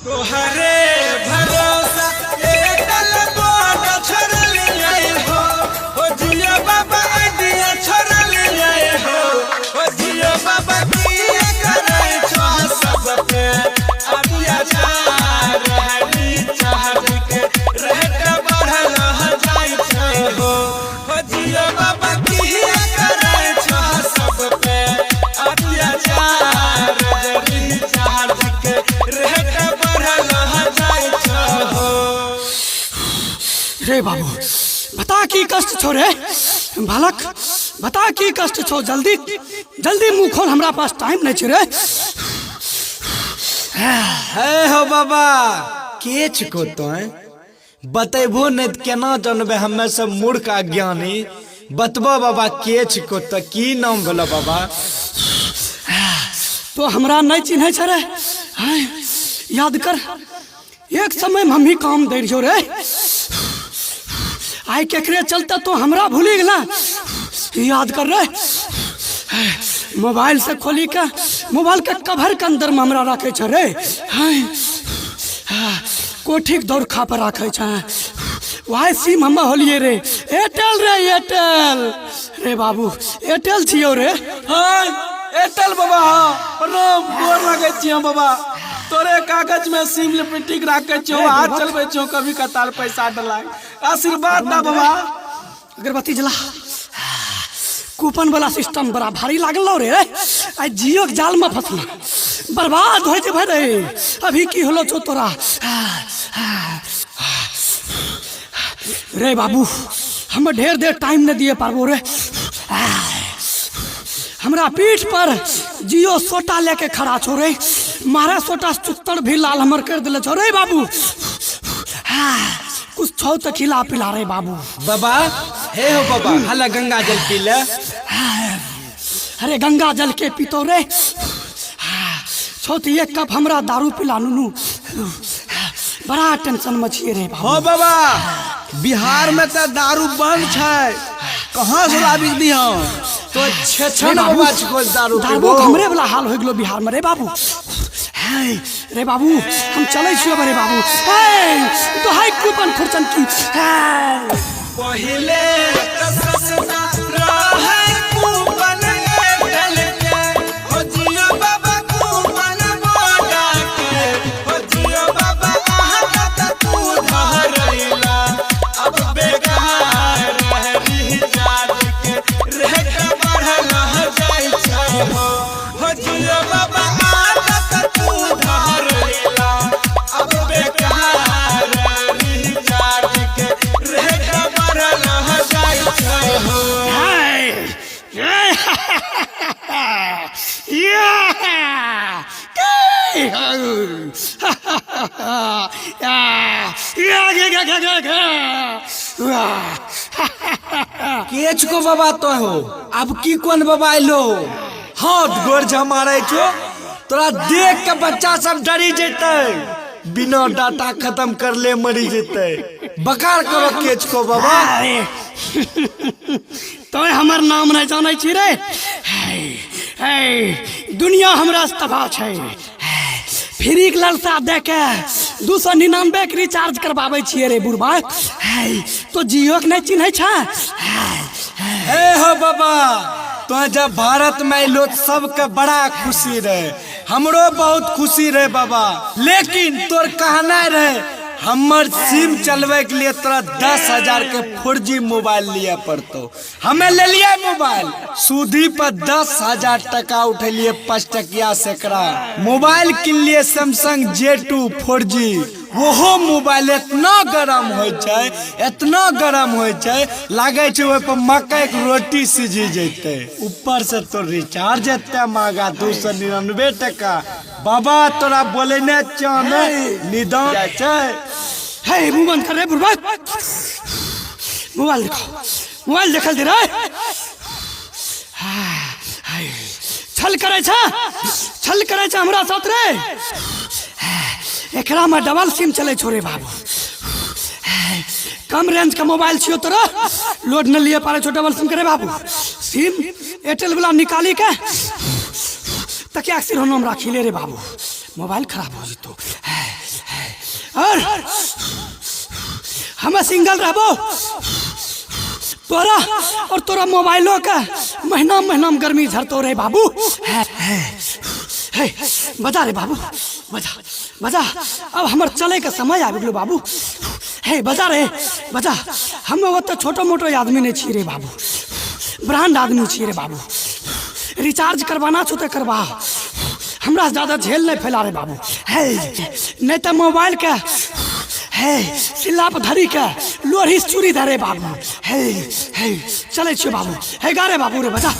तोहरे भरोसा एकल बोल छोड़लिए हो जियो बाबा दिया छोड़लिए हो जियो बाबा किए करे छो सब पे अबिया जा रहनी चाहत के रहत बढ़ल जाई छै हो जियो बाबा किए करे छो सब पे अबिया जा रहनी चाहत के रहत रे बाबू बता की कष्ट छो रे बालक बता की कष्ट छो जल्दी जल्दी मुंह खोल हमरा पास टाइम नहीं छे रे हे हो बाबा के छिको तो बतेबो नहीं केना जानबे हमें सब मूर्ख अज्ञानी बतबो बाबा के छिको तो की नाम भेलो बाबा तो हमरा नहीं चिन्हे छे रे याद कर एक समय में हम ही काम दे रहियो रे आई केकरे चलता तो हमरा भूली गला याद कर रे मोबाइल से खोली के मोबाइल के कवर के अंदर में हमरा रखे छ रे कोठी के दौड़ खा पर रखे छ वही सिम हम होलिए रे एयरटेल रे एयरटेल रे बाबू एयरटेल छियो रे एयरटेल बाबा प्रणाम गोर लगे छियो बाबा तोरे कागज में सिम लिपटिक रखे छो हाथ चलबे छो कभी कतार पैसा डला आशीर्वाद दा बाबा अगरबत्ती जला कूपन वाला सिस्टम बड़ा भारी लागल रे आई जियो के जाल में फसला बर्बाद हो जे भाई अभी की होलो छो तोरा रे बाबू हम ढेर देर टाइम न दिए पारबो रे हमरा पीठ पर जियो सोटा लेके खड़ा छो रे मारा सोटा चुत्तर भी लाल हमर कर दिले छो रे बाबू कुछ छो तो खिला पिला रे बाबू बाबा हे हो बाबा हला गंगा जल पी ले अरे गंगा जल के पीतो रे छो तो एक कप हमरा दारू पिला नुनू बड़ा टेंशन में छिए रे बाबू हो बाबा बिहार में तो दारू बंद छै कहां से लाबी दी हम तो छछन बाबा को दारू दारू हमरे वाला हाल हो गेलो बिहार में रे बाबू रे बाबू हम चले छियो रे बाबू तो हाई कूपन खुरचन की पहले ससना रहे कूपन एयरटेल के हो जियो बाबा कूपन बोला के हो जियो बाबा आहा त तू धरैला अब बेकार रहरी जात के रह के बढ़ल जाई छै हो जियो बाबा केच को बाबा तो हो अब की कौन बाबा आइलो हाथ गोर जमारे छो तोरा देख के बच्चा सब डरी जेते बिना डाटा खत्म कर ले मरी जेते बकार करो केच को बाबा तो हमर नाम नहीं जाने छी रे दुनिया हमरा तबाह छै फ्री के लालसा दे के 299 के रिचार्ज करवावे छिए रे बुढ़बा तो जियो के नहीं चिन्हे छ हे हो बाबा तो जब भारत में अलो सबके बड़ा खुशी रहे हमरो बहुत खुशी रहे बाबा लेकिन तोर कहना रहे हमर सिम चलवे के लिए तोरा 10,000 के 4G मोबाइल लिए पड़तो हमें ले लिया मोबाइल सूदी पर 10,000 टका उठेलिए 5 टकिया सैकड़ा मोबाइल किन लिए सैमसंग J2 4G वो मोबाइल इतना गरम हो इतना गरम हो लागे पर मकई के रोटी सिझी जेते ऊपर से तो रिचार्ज एते महंगा 299 टका बाबा तोरा बोले ने चाने निदान है मुंह बंद कर रे बुढ़बा मोबाइल देखल दे रे छल करे छ हमरा साथ रे एकरा में डबल सिम चले छोरे बाबू कम रेंज का मोबाइल छियो तोरा लोड न लिए पारे छोटा डबल सिम करे बाबू सिम एयरटेल वाला निकाली के तकिया सिर हम राखी ले रे बाबू मोबाइल खराब हो जितो और हमें सिंगल रहबो तोरा और तोरा मोबाइलों का महीना महीना में गर्मी झरतो रे बाबू। है बजा रे बाबू, बजा बजा, अब हमार चले का समय आ गलो बाबू। हे बजा रे बजा, हम वो तो छोटो मोटो आदमी नहीं छी रे बाबू, ब्रांड आदमी छी रे बाबू। रिचार्ज करवाना छो तो करवा, हमरा ज्यादा झेल नहीं फैला रे बाबू। है नहीं तो मोबाइल के है सिल्ला पर धरी के लोढ़ी चूरी धरे बाबू। है चले छो बाबू, है गा रे बाबू रे बजा।